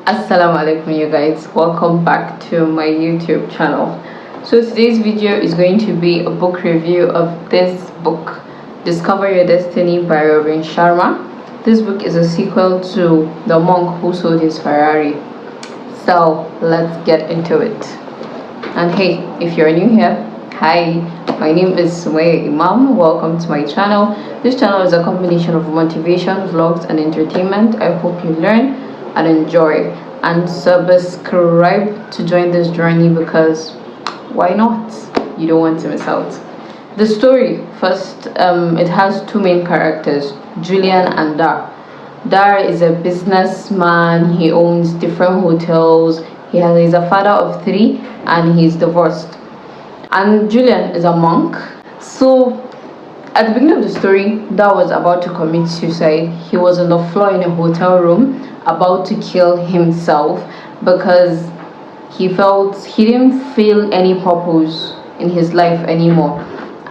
Assalamu Alaikum, you guys. Welcome back to my YouTube channel. So today's video is going to be a book review of this book, Discover Your Destiny by Reverend Sharma. This book is a sequel to The Monk Who Sold His Ferrari. So let's get into it. And hey, if you're new here, hi, my name is Sumayya Imam. Welcome to my channel. This channel is a combination of motivation, vlogs, and entertainment. I hope you learn and enjoy, and subscribe to join this journey, because why not? You don't want to miss out. The story first, it has two main characters, Julian and Dar. Dar is a businessman. He owns different hotels. He's a father of 3 and he's divorced. And Julian is a monk. So at the beginning of the story, Dar was about to commit suicide. He was on the floor in a hotel room about to kill himself because he felt he didn't feel any purpose in his life anymore.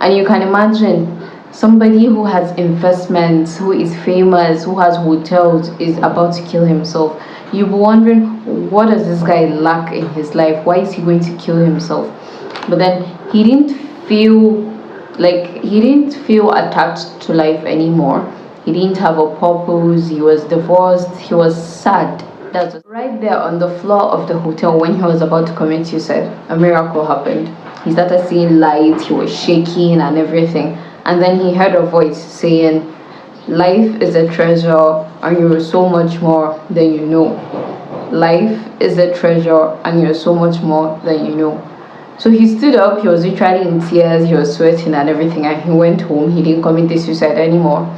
And you can imagine somebody who has investments, who is famous, who has hotels, is about to kill himself. You'll be wondering, what does this guy lack in his life? Why is he going to kill himself? But then he didn't feel attached to life anymore. He didn't have a purpose. He was divorced. He was sad. That's right there on the floor of the hotel. When he was about to commit suicide, a miracle happened. He started seeing light. He was shaking and everything. And then he heard a voice saying, "Life is a treasure and you're so much more than you know. Life is a treasure and you're so much more than you know." So he stood up. He was literally in tears. He was sweating and everything. And he went home. He didn't commit the suicide anymore.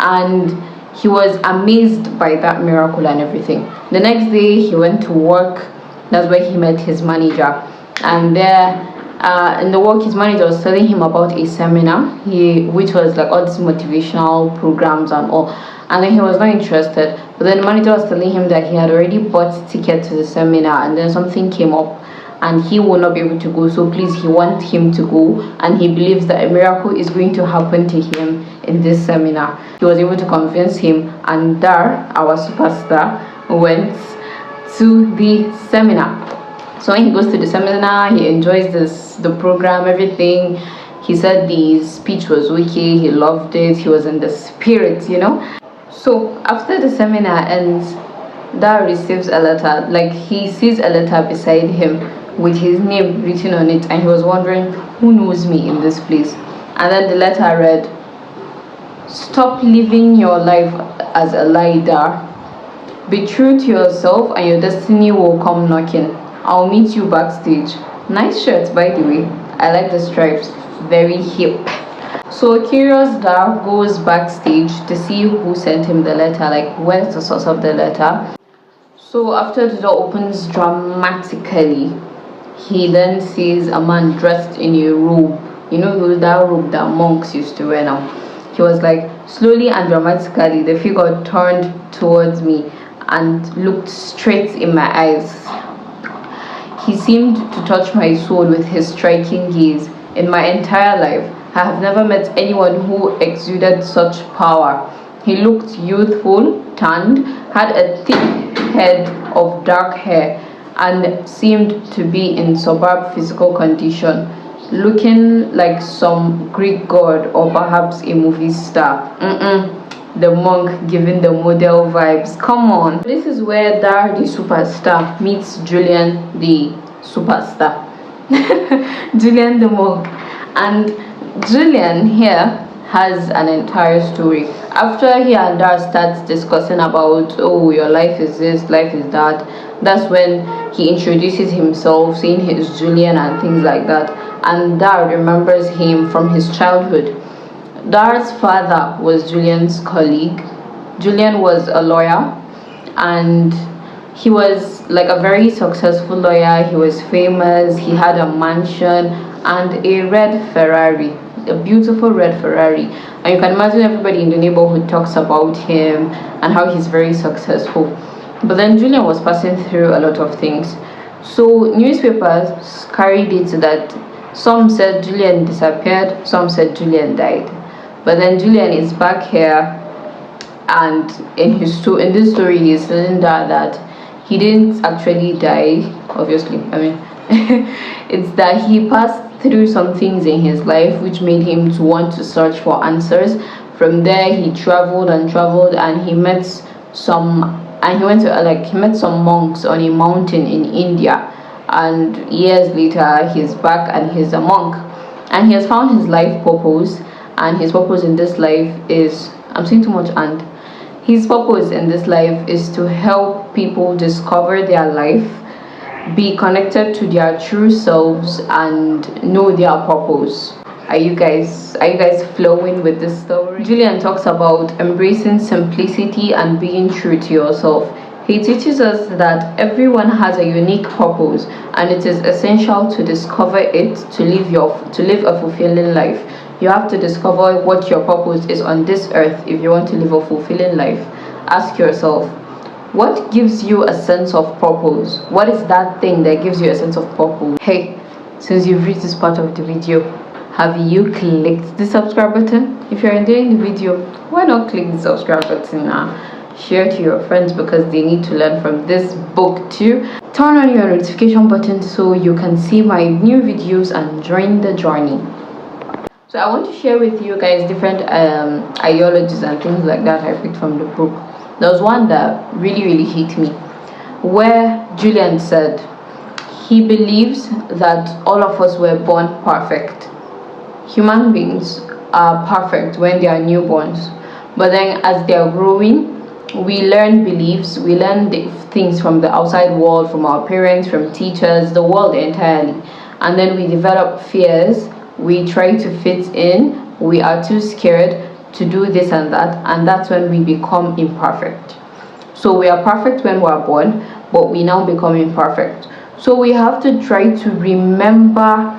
And he was amazed by that miracle and everything. The next day he went to work. That's where he met his manager. And there in the work, his manager was telling him about a seminar, which was like all these motivational programs and all. And then he was not interested. But then the manager was telling him that he had already bought ticket to the seminar, and then something came up and he will not be able to go, so please, he wants him to go, and he believes that a miracle is going to happen to him in this seminar. He was able to convince him, and Dar, our superstar, went to the seminar. So when he goes to the seminar, he enjoys the program, everything. He said the speech was okay, he loved it, he was in the spirit, you know. So after the seminar ends, Dar receives a letter. Like, he sees a letter beside him with his name written on it, and he was wondering, who knows me in this place? And then the letter read, "Stop living your life as a lie, Dar. Be true to yourself and your destiny will come knocking. I'll meet you backstage." Nice shirt, by the way. I like the stripes. Very hip. So curious Dar goes backstage to see who sent him the letter, like where's the source of the letter. So after the door opens dramatically, he then sees a man dressed in a robe. You know that robe that monks used to wear now. He was like, slowly and dramatically, the figure turned towards me and looked straight in my eyes. He seemed to touch my soul with his striking gaze. In my entire life, I have never met anyone who exuded such power. He looked youthful, tanned, had a thick head of dark hair, and seemed to be in superb physical condition, looking like some Greek god or perhaps a movie star. The monk giving the model vibes. Come on. This is where Dar the superstar meets Julian the superstar. Julian the monk. And Julian here has an entire story. After he and Dar starts discussing about, oh, your life is this, life is that, that's when he introduces himself, saying he's Julian and things like that. And Dar remembers him from his childhood. Dar's father was Julian's colleague. Julian was a lawyer, and he was like a very successful lawyer. He was famous. He had a mansion and a red Ferrari, a beautiful red Ferrari. And you can imagine everybody in the neighborhood talks about him and how he's very successful. But then Julian was passing through a lot of things. So newspapers carried it that some said Julian disappeared, some said Julian died. But then Julian is back here, and in this story he is telling that he didn't actually die, obviously. I mean, it's that he passed through some things in his life which made him to want to search for answers. From there, he traveled and traveled, and he met some, and he went to he met some monks on a mountain in India. And years later, he's back and he's a monk, and he has found his life purpose. And his purpose in this life is, I'm saying too much, and his purpose in this life is to help people discover their life, be connected to their true selves, and know their purpose. Are you guys flowing with this story? Julian talks about embracing simplicity and being true to yourself. He teaches us that everyone has a unique purpose, and it is essential to discover it to live a fulfilling life. You have to discover what your purpose is on this earth if you want to live a fulfilling life. Ask yourself, what gives you a sense of purpose? What is that thing that gives you a sense of purpose? Hey, since you've reached this part of the video, have you clicked the subscribe button? If you're enjoying the video, why not click the subscribe button now? Share to your friends because they need to learn from this book too. Turn on your notification button so you can see my new videos and join the journey. So I want to share with you guys different ideologies and things like that I picked from the book. There was one that really hit me, where Julian said he believes that all of us were born perfect. Human beings are perfect when they are newborns, but then as they are growing, we learn beliefs, we learn things from the outside world, from our parents, from teachers, the world entirely, and then we develop fears. We try to fit in, we are too scared to do this and that, and that's when we become imperfect. So we are perfect when we are born, but we now become imperfect. So we have to try to remember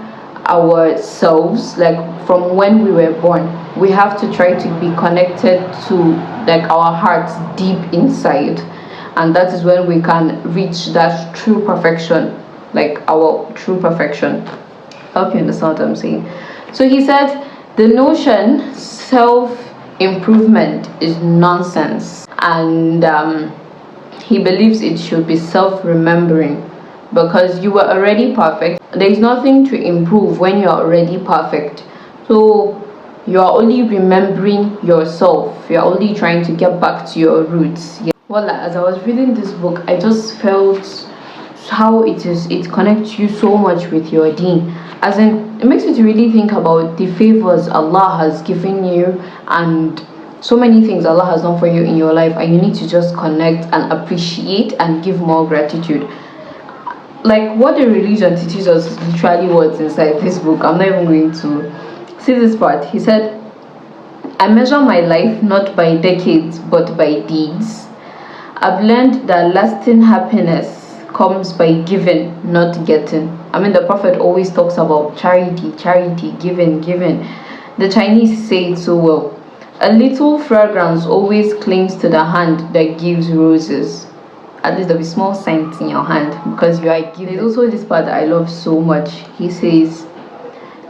ourselves, like from when we were born. We have to try to be connected to like our hearts deep inside, and that is when we can reach that true perfection, like our true perfection. I hope you understand what I'm saying. So he said the notion self-improvement is nonsense, and he believes it should be self-remembering, because you were already perfect. There is nothing to improve when you're already perfect. So you are only remembering yourself, you're only trying to get back to your roots. Yeah. Well, as I was reading this book, I just felt how it connects you so much with your deen. As in, it makes you to really think about the favors Allah has given you and so many things Allah has done for you in your life, and you need to just connect and appreciate and give more gratitude. Like what the religion teaches us is literally what's inside this book. I'm not even going to see this part. He said, I measure my life not by decades but by deeds. I've learned that lasting happiness comes by giving, not getting. I mean, the Prophet always talks about charity, giving. The Chinese say it so well. A little fragrance always clings to the hand that gives roses. At least there'll be small scent in your hand because you are giving. There's also this part that I love so much. He says,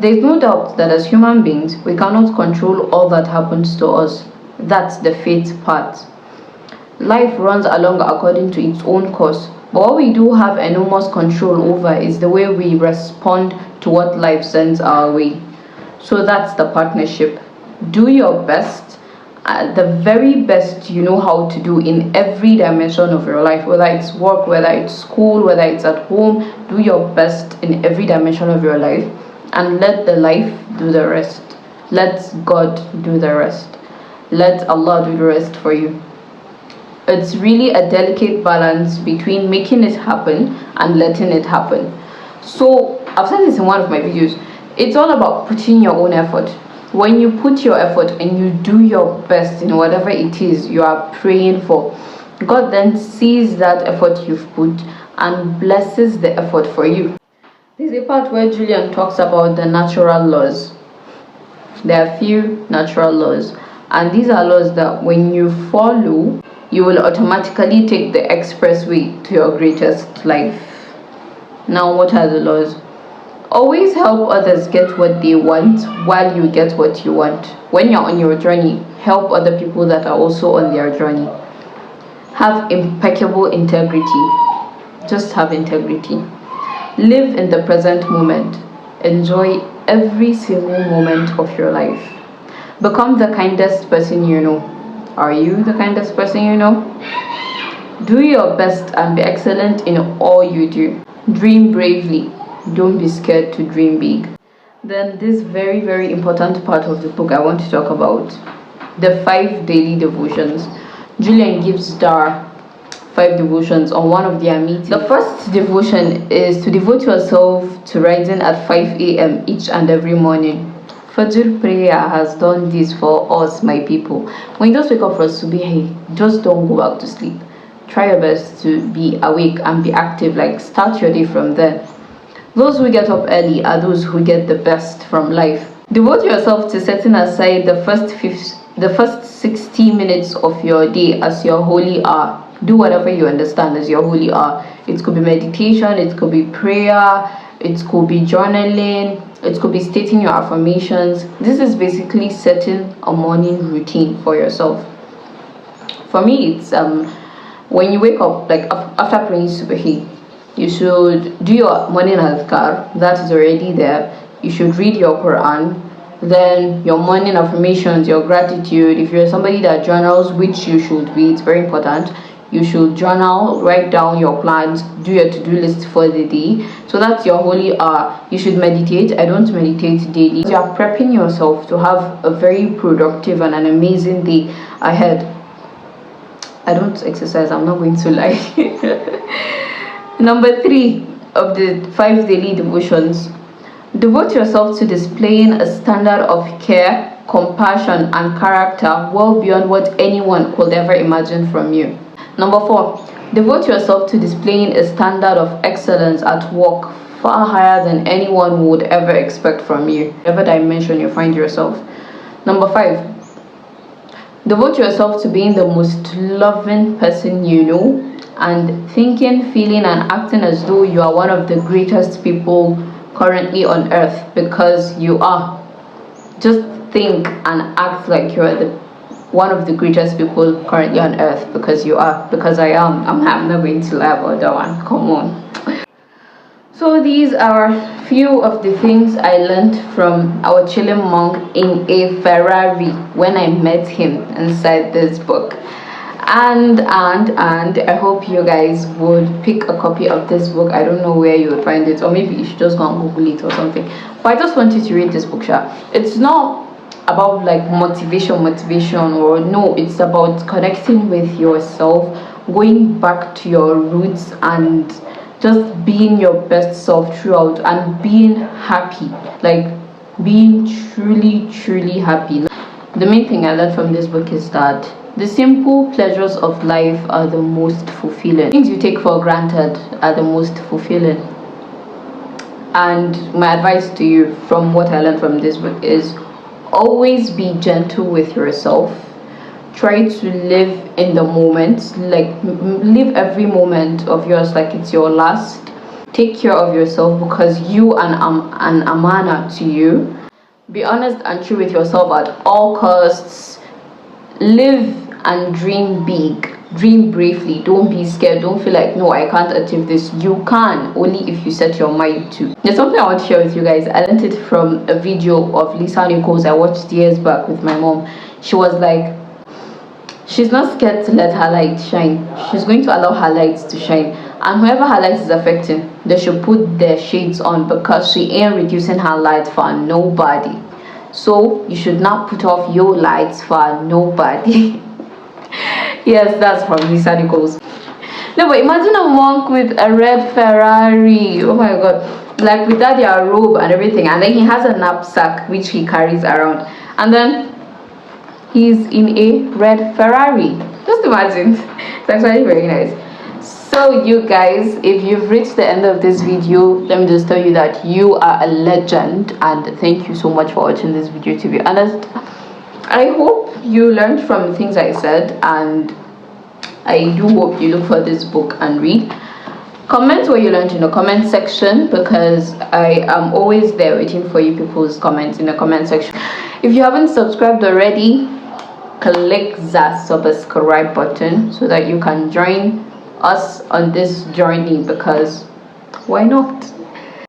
there is no doubt that as human beings, we cannot control all that happens to us. That's the fate part. Life runs along according to its own course. But what we do have enormous control over is the way we respond to what life sends our way. So that's the partnership. Do your best, the very best you know how to do in every dimension of your life, whether it's work, whether it's school, whether it's at home. Do your best in every dimension of your life, and let the life do the rest. Let God do the rest. Let Allah do the rest for you. It's really a delicate balance between making it happen and letting it happen. So I've said this in one of my videos. It's all about putting your own effort. When you put your effort and you do your best in whatever it is you are praying for, God then sees that effort you've put and blesses the effort for you. There's a part where Julian talks about the natural laws. There are few natural laws, and these are laws that when you follow, you will automatically take the expressway to your greatest life. Now, what are the laws? Always help others get what they want while you get what you want. When you're on your journey, help other people that are also on their journey. Have impeccable integrity. just have integrity. Live in the present moment. Enjoy every single moment of your life. Become the kindest person you know. Are you the kindest person you know? Do your best and be excellent in all you do. Dream bravely. Don't be scared to dream big. Then this very, very important part of the book I want to talk about. The 5 daily devotions. Julian gives Dar 5 devotions on one of their meetings. The first devotion is to devote yourself to rising at 5 a.m. each and every morning. Fajr prayer has done this for us, my people. When you just wake up for Subhi, just don't go back to sleep. Try your best to be awake and be active, like start your day from there. Those who get up early are those who get the best from life. Devote yourself to setting aside the first 60 minutes of your day as your holy hour. Do whatever you understand as your holy hour. It could be meditation, it could be prayer, it could be journaling, it could be stating your affirmations. This is basically setting a morning routine for yourself. For me, it's when you wake up, like after praying subhi, you should do your morning adhkar. That is already there. You should read your Quran. Then your morning affirmations, your gratitude. If you're somebody that journals, which you should be, it's very important. You should journal, write down your plans, do your to-do list for the day. So that's your holy hour. You should meditate. I don't meditate daily. You are prepping yourself to have a very productive and an amazing day ahead. I don't exercise, I'm not going to lie. Number 3 of the 5 daily devotions. Devote yourself to displaying a standard of care, compassion, and character well beyond what anyone could ever imagine from you. Number 4. Devote yourself to displaying a standard of excellence at work far higher than anyone would ever expect from you, whatever dimension you find yourself. Number 5. Devote yourself to being the most loving person you know and thinking, feeling, and acting as though you are one of the greatest people currently on earth, because you are. Just think and act like you're one of the greatest people currently on earth, because you are. Because I am. I'm not going to lie about that one. Come on. So these are few of the things I learned from our chilling monk in a Ferrari when I met him inside this book. And I hope you guys would pick a copy of this book. I don't know where you would find it, or maybe you should just go and Google it or something. But I just want you to read this book, Sha. It's not about like motivation, or no, it's about connecting with yourself, going back to your roots, and just being your best self throughout, and being happy, like being truly happy. The main thing I learned from this book is that the simple pleasures of life are the most fulfilling. Things you take for granted are the most fulfilling. And my advice to you from what I learned from this book is always be gentle with yourself. Try to live in the moment, like live every moment of yours like it's your last. Take care of yourself, because you are an amana to you. Be honest and true with yourself at all costs. Live and dream big. Dream bravely. Don't be scared. Don't feel like, no, I can't achieve this. You can, only if you set your mind to. There's something I want to share with you guys. I learned it from a video of Lisa Nichols I watched years back with my mom. She was like, she's not scared to let her light shine. She's going to allow her lights to shine. And whoever her light is affecting, they should put their shades on, because she ain't reducing her light for nobody. So you should not put off your lights for nobody. Yes, that's from Lisa Nichols. No, but imagine a monk with a red Ferrari. Oh my god. Like without their robe and everything. And then he has a knapsack which he carries around. And then he's in a red Ferrari. Just imagine. It's actually very nice. So you guys, if you've reached the end of this video, let me just tell you that you are a legend, and thank you so much for watching this video. To be honest, I hope you learned from the things I said, and I do hope you look for this book and read. Comment what you learned in the comment section, because I am always there waiting for you people's comments in the comment section. If you haven't subscribed already, click that subscribe button so that you can join us on this journey, because why not?